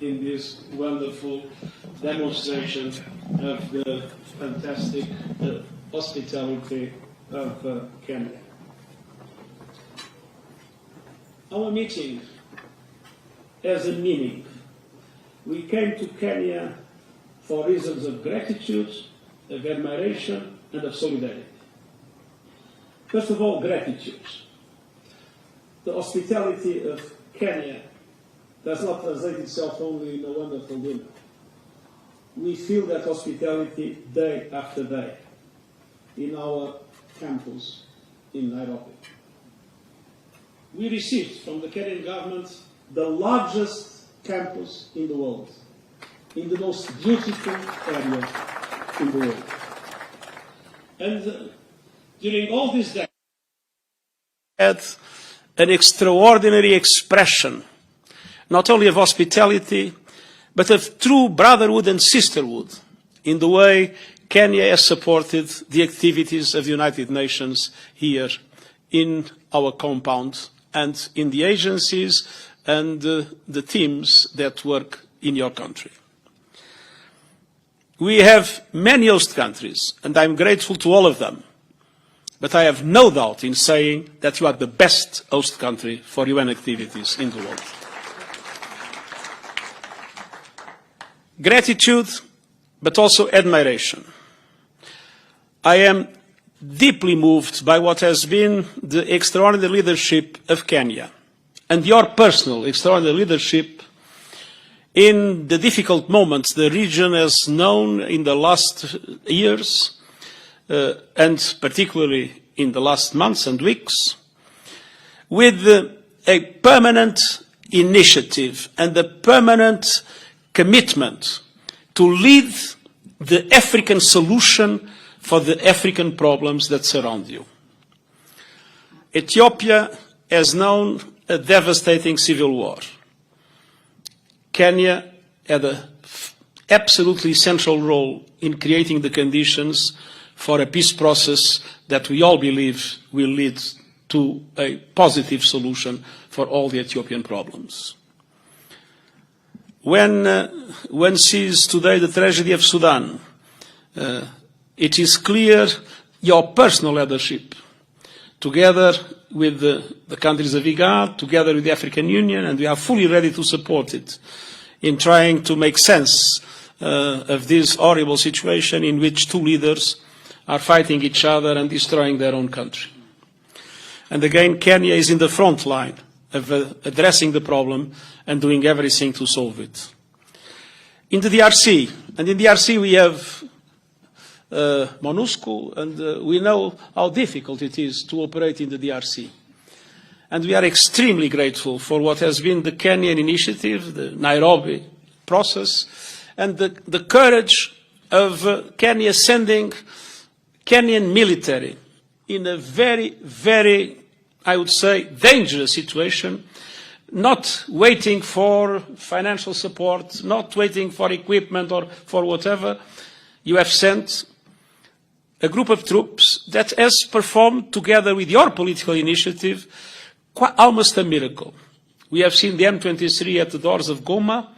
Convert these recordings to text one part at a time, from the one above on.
in this wonderful demonstration of the fantastic hospitality of Kenya. Our meeting has a meaning. We came to Kenya for reasons of gratitude, of admiration, and of solidarity. First of all, gratitude. The hospitality of Kenya does not translate itself only in a wonderful dinner. We feel that hospitality day after day in our campus in Nairobi. We received from the Kenyan government the largest campus in the world, in the most beautiful area in the world. And during all these days, we had an extraordinary expression, not only of hospitality, but of true brotherhood and sisterhood in the way Kenya has supported the activities of the United Nations here in our compound and in the agencies and the teams that work in your country. We have many host countries, and I'm grateful to all of them. But I have no doubt in saying that you are the best host country for UN activities in the world. Gratitude, but also admiration. I am deeply moved by what has been the extraordinary leadership of Kenya and your personal extraordinary leadership in the difficult moments the region has known in the last years, and particularly in the last months and weeks, with a permanent initiative and a permanent commitment to lead the African solution for the African problems that surround you. Ethiopia has known a devastating civil war. Kenya had an absolutely central role in creating the conditions for a peace process that we all believe will lead to a positive solution for all the Ethiopian problems. When one sees today the tragedy of Sudan, it is clear your personal leadership, together with the countries of IGAD, together with the African Union, and we are fully ready to support it in trying to make sense of this horrible situation in which two leaders are fighting each other and destroying their own country. And again, Kenya is in the front line of addressing the problem and doing everything to solve it. In the DRC, and in the DRC we have MONUSCO, and we know how difficult it is to operate in the DRC. And we are extremely grateful for what has been the Kenyan initiative, the Nairobi process, and the courage of Kenya sending Kenyan military in a very, very, I would say, dangerous situation, not waiting for financial support, not waiting for equipment or for whatever. You have sent a group of troops that has performed, together with your political initiative, almost a miracle. We have seen the M23 at the doors of Goma,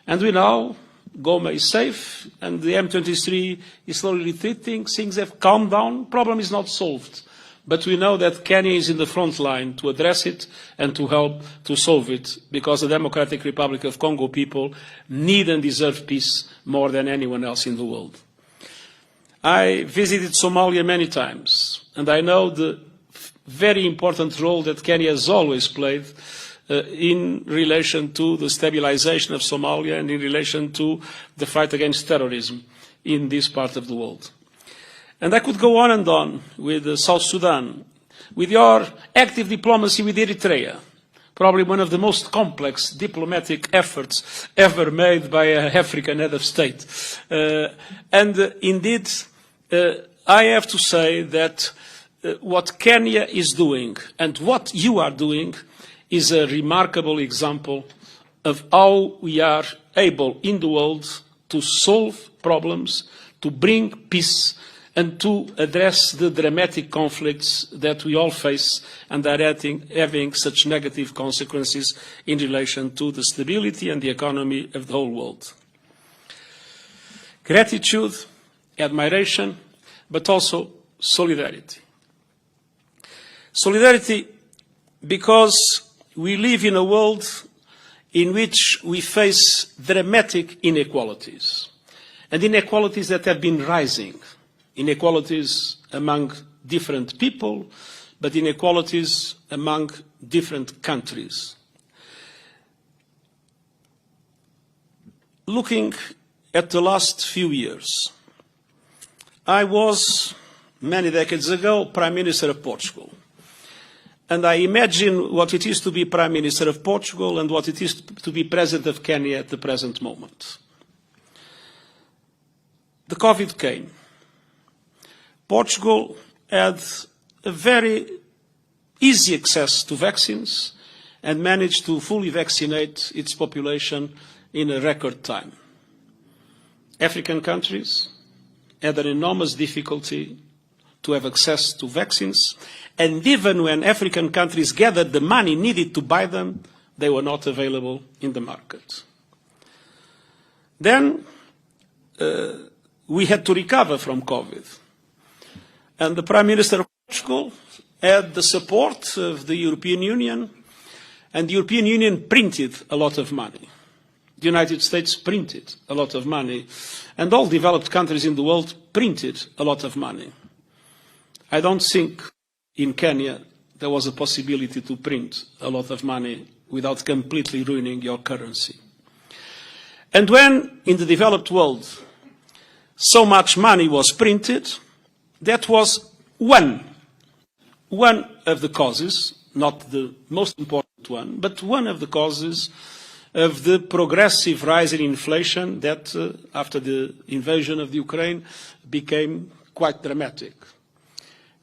and we know Goma is safe, and the M23 is slowly retreating. Things have calmed down. The problem is not solved. But we know that Kenya is in the front line to address it and to help to solve it, because the Democratic Republic of Congo people need and deserve peace more than anyone else in the world. I visited Somalia many times, and I know the very important role that Kenya has always played in relation to the stabilization of Somalia and in relation to the fight against terrorism in this part of the world. And I could go on and on with South Sudan, with your active diplomacy with Eritrea, probably one of the most complex diplomatic efforts ever made by an African head of state. Indeed, I have to say that what Kenya is doing and what you are doing is a remarkable example of how we are able in the world to solve problems, to bring peace, and to address the dramatic conflicts that we all face and are having such negative consequences in relation to the stability and the economy of the whole world. Gratitude, admiration, but also solidarity. Solidarity because we live in a world in which we face dramatic inequalities, and inequalities that have been rising. Inequalities among different people, but inequalities among different countries. Looking at the last few years, I was, many decades ago, Prime Minister of Portugal. And I imagine what it is to be Prime Minister of Portugal and what it is to be President of Kenya at the present moment. The COVID came. Portugal had a very easy access to vaccines and managed to fully vaccinate its population in a record time. African countries had an enormous difficulty to have access to vaccines, and even when African countries gathered the money needed to buy them, they were not available in the market. Then we had to recover from COVID. And the Prime Minister of Portugal had the support of the European Union, and the European Union printed a lot of money. The United States printed a lot of money, and all developed countries in the world printed a lot of money. I don't think in Kenya there was a possibility to print a lot of money without completely ruining your currency. And when, in the developed world, so much money was printed, that was one of the causes, not the most important one, but one of the causes of the progressive rise in inflation that, after the invasion of the Ukraine, became quite dramatic.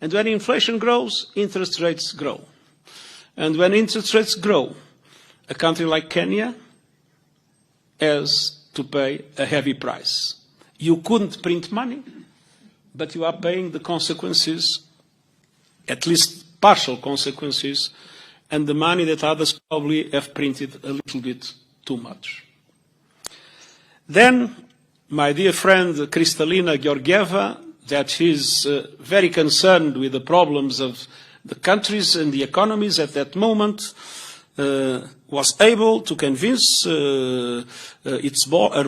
And when inflation grows, interest rates grow. And when interest rates grow, a country like Kenya has to pay a heavy price. You couldn't print money, but you are paying the consequences, at least partial consequences, and the money that others probably have printed a little bit too much. Then, my dear friend Kristalina Georgieva, that is very concerned with the problems of the countries and the economies at that moment, was able to convince her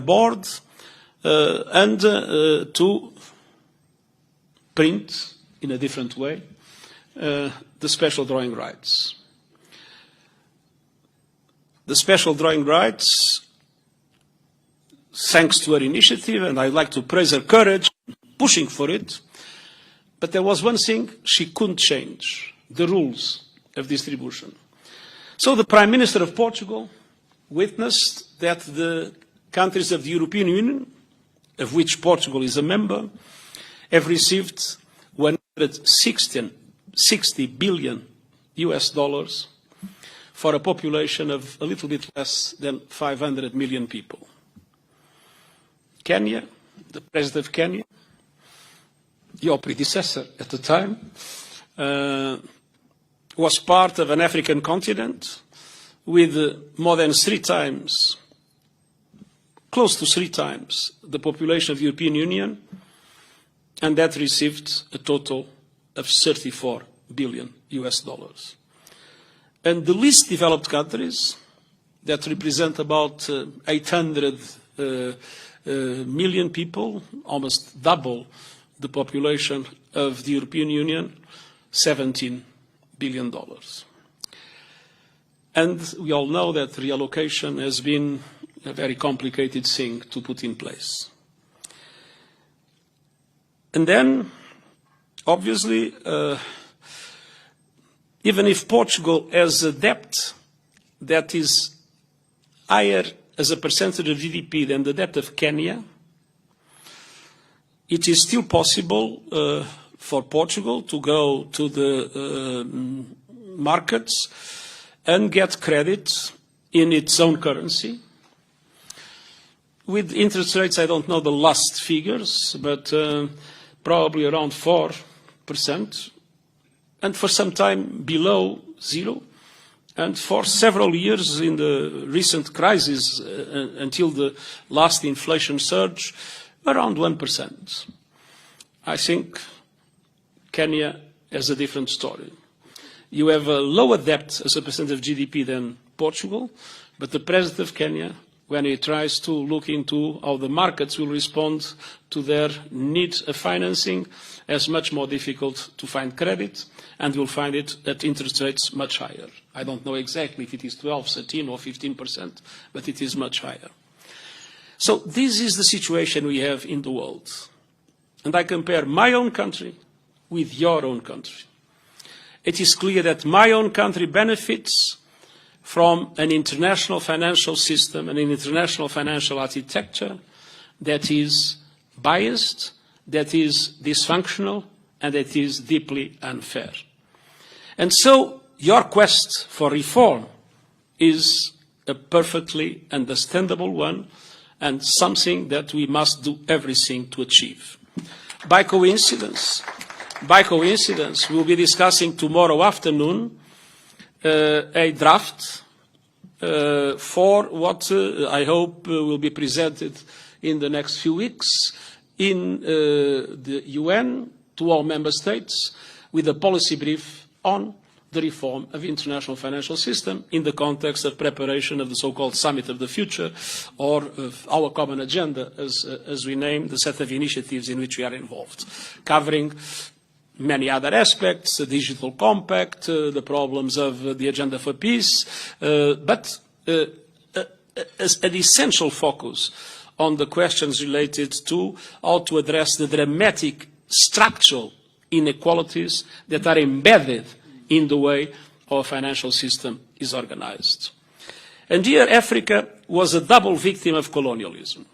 board and to print in a different way the special drawing rights. The special drawing rights, thanks to her initiative, and I'd like to praise her courage, pushing for it, but there was one thing she couldn't change, the rules of distribution. So the Prime Minister of Portugal witnessed that the countries of the European Union, of which Portugal is a member, have received $160 billion for a population of a little bit less than 500 million people. Kenya, the President of Kenya, your predecessor at the time, was part of an African continent with more than 3 times, close to 3 times, the population of the European Union, and that received a total of $34 billion. And the least developed countries, that represent about 800 million people, almost double the population of the European Union, $17 billion. And we all know that reallocation has been a very complicated thing to put in place. And then, obviously, even if Portugal has a debt that is higher as a percentage of GDP than the debt of Kenya, it is still possible for Portugal to go to the markets and get credit in its own currency. With interest rates, I don't know the last figures, but probably around 4%, and for some time below zero, and for several years in the recent crisis until the last inflation surge, around 1%. I think Kenya has a different story. You have a lower debt as a percent of GDP than Portugal, but the President of Kenya, when he tries to look into how the markets will respond to their need of financing, is much more difficult to find credit, and will find it at interest rates much higher. I don't know exactly if it is 12, 13 or 15%, but it is much higher. So this is the situation we have in the world. And I compare my own country with your own country. It is clear that my own country benefits from an international financial system and an international financial architecture that is biased, that is dysfunctional, and that is deeply unfair. And so your quest for reform is a perfectly understandable one and something that we must do everything to achieve. By coincidence, we'll be discussing tomorrow afternoon a draft for what I hope will be presented in the next few weeks in the UN to all member states with a policy brief on the reform of the international financial system in the context of preparation of the so-called Summit of the Future, or of our common agenda, as we name the set of initiatives in which we are involved, covering many other aspects, the digital compact, the problems of the agenda for peace, but as an essential focus on the questions related to how to address the dramatic structural inequalities that are embedded in the way our financial system is organized. And here Africa was a double victim of colonialism.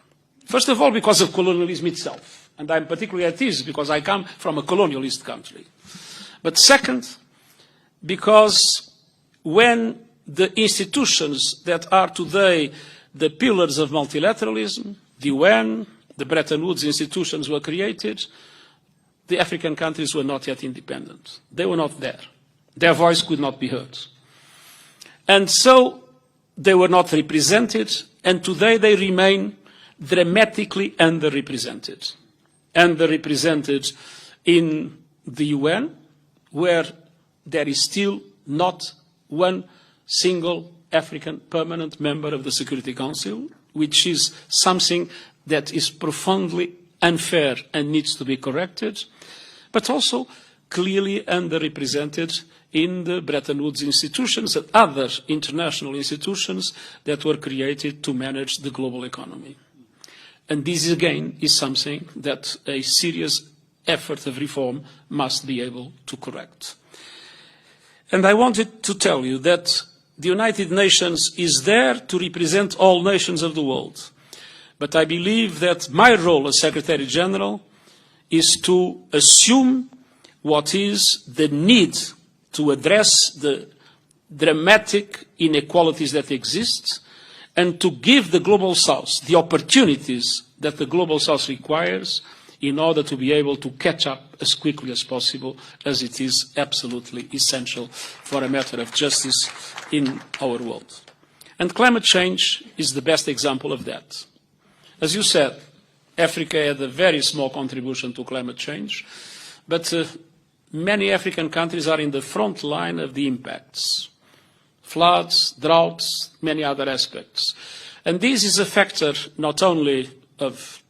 First of all, because of colonialism itself. And I'm particularly at ease because I come from a colonialist country. But second, because when the institutions that are today the pillars of multilateralism, the UN, the Bretton Woods institutions were created, the African countries were not yet independent. They were not there. Their voice could not be heard. And so they were not represented, and today they remain dramatically underrepresented. Underrepresented in the UN, where there is still not one single African permanent member of the Security Council, which is something that is profoundly unfair and needs to be corrected, but also clearly underrepresented in the Bretton Woods institutions and other international institutions that were created to manage the global economy. And this, again, is something that a serious effort of reform must be able to correct. And I wanted to tell you that the United Nations is there to represent all nations of the world. But I believe that my role as Secretary General is to assume what is the need to address the dramatic inequalities that exist and to give the Global South the opportunities that the Global South requires in order to be able to catch up as quickly as possible, as it is absolutely essential for a matter of justice in our world. And climate change is the best example of that. As you said, Africa had a very small contribution to climate change, but many African countries are in the front line of the impacts. Floods, droughts, many other aspects. And this is a factor not only of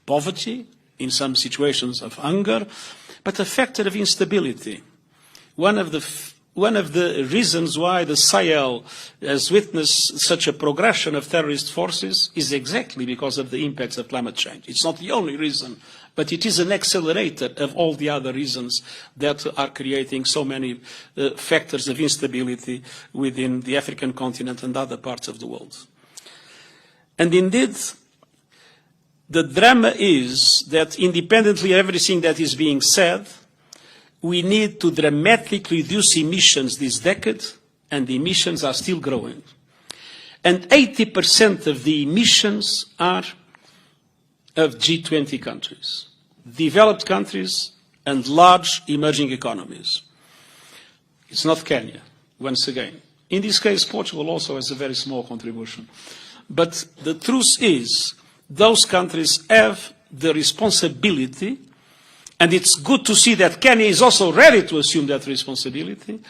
poverty, in some situations of hunger, but a factor of instability. One of the reasons why the Sahel has witnessed such a progression of terrorist forces is exactly because of the impacts of climate change. It's not the only reason, but it is an accelerator of all the other reasons that are creating so many factors of instability within the African continent and other parts of the world. And indeed, the drama is that independently of everything that is being said, we need to dramatically reduce emissions this decade, and the emissions are still growing. And 80% of the emissions are of G20 countries. developed countries and large emerging economies. It's not Kenya, once again. In this case, Portugal also has a very small contribution. But the truth is, those countries have the responsibility, and it's good to see that Kenya is also ready to assume that responsibility,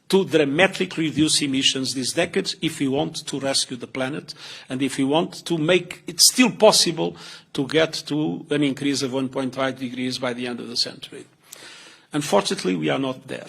to dramatically reduce emissions this decade if we want to rescue the planet and if we want to make it still possible to get to an increase of 1.5 degrees by the end of the century. Unfortunately, we are not there.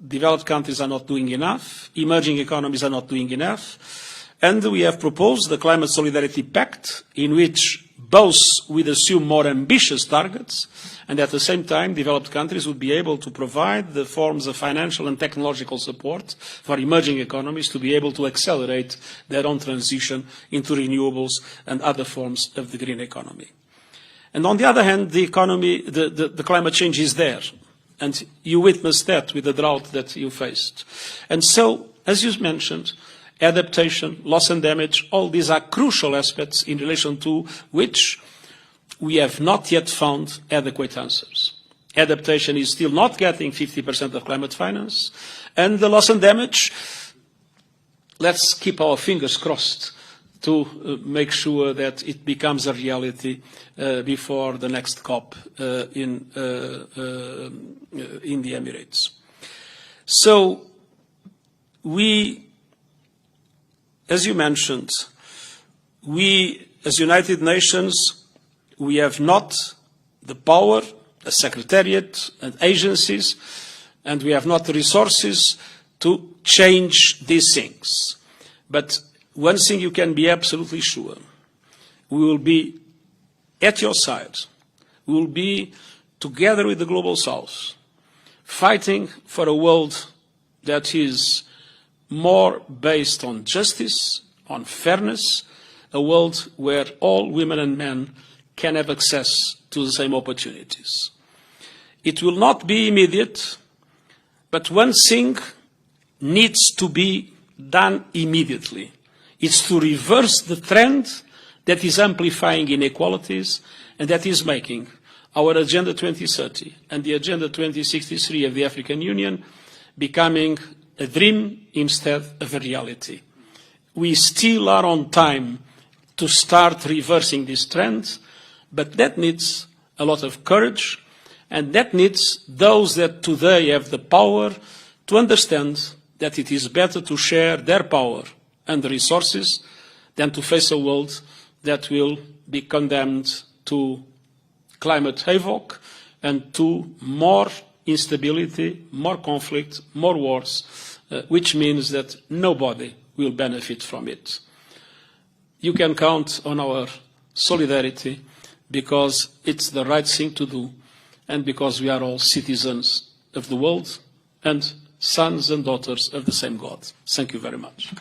Developed countries are not doing enough, emerging economies are not doing enough, and we have proposed the Climate Solidarity Pact, in which both would assume more ambitious targets, and at the same time, developed countries would be able to provide the forms of financial and technological support for emerging economies to be able to accelerate their own transition into renewables and other forms of the green economy. And on the other hand, the climate change is there. And you witnessed that with the drought that you faced. And so, as you mentioned, adaptation, loss and damage, all these are crucial aspects in relation to which we have not yet found adequate answers. Adaptation is still not getting 50% of climate finance. And the loss and damage, let's keep our fingers crossed to make sure that it becomes a reality before the next COP in the Emirates. So we, as you mentioned, we, as United Nations, we have not the power, a secretariat and agencies, and we have not the resources to change these things. But one thing you can be absolutely sure, we will be at your side. We will be together with the Global South, fighting for a world that is more based on justice, on fairness, a world where all women and men can have access to the same opportunities. It will not be immediate, but one thing needs to be done immediately. It's to reverse the trend that is amplifying inequalities and that is making our Agenda 2030 and the Agenda 2063 of the African Union becoming a dream instead of a reality. We still are on time to start reversing this trend, but that needs a lot of courage, and that needs those that today have the power to understand that it is better to share their power and the resources than to face a world that will be condemned to climate havoc and to more instability, more conflict, more wars, which means that nobody will benefit from it. You can count on our solidarity because it's the right thing to do and because we are all citizens of the world and sons and daughters of the same God. Thank you very much.